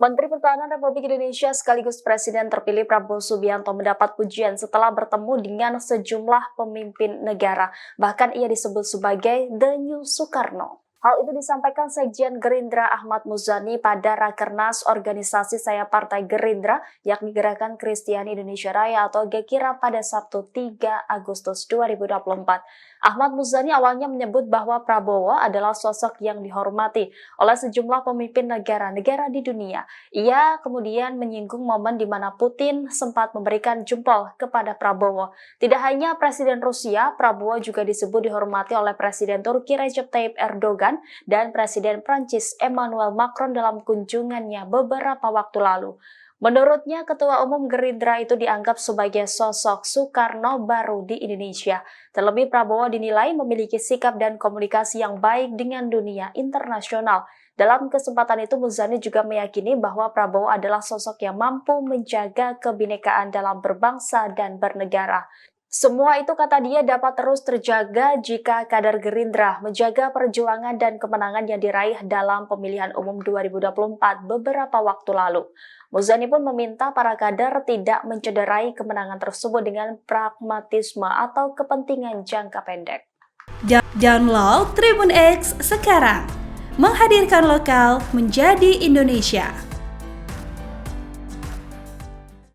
Menteri Pertahanan Republik Indonesia sekaligus Presiden terpilih Prabowo Subianto mendapat pujian setelah bertemu dengan sejumlah pemimpin negara. Bahkan ia disebut sebagai The New Soekarno. Hal itu disampaikan Sekjen Gerindra Ahmad Muzani pada Rakernas organisasi sayap Partai Gerindra, yakni Gerakan Kristiani Indonesia Raya atau GKIRA pada Sabtu 3 Agustus 2024. Ahmad Muzani awalnya menyebut bahwa Prabowo adalah sosok yang dihormati oleh sejumlah pemimpin negara-negara di dunia. Ia kemudian menyinggung momen di mana Putin sempat memberikan jempol kepada Prabowo. Tidak hanya Presiden Rusia, Prabowo juga disebut dihormati oleh Presiden Turki Recep Tayyip Erdogan dan Presiden Prancis Emmanuel Macron dalam kunjungannya beberapa waktu lalu. Menurutnya, Ketua Umum Gerindra itu dianggap sebagai sosok Soekarno baru di Indonesia. Terlebih Prabowo dinilai memiliki sikap dan komunikasi yang baik dengan dunia internasional. Dalam kesempatan itu, Muzani juga meyakini bahwa Prabowo adalah sosok yang mampu menjaga kebinekaan dalam berbangsa dan bernegara. Semua itu, kata dia, dapat terus terjaga jika kader Gerindra menjaga perjuangan dan kemenangan yang diraih dalam pemilihan umum 2024 beberapa waktu lalu. Muzani pun meminta para kader tidak mencederai kemenangan tersebut dengan pragmatisme atau kepentingan jangka pendek. Download Tribun X sekarang, menghadirkan lokal menjadi Indonesia.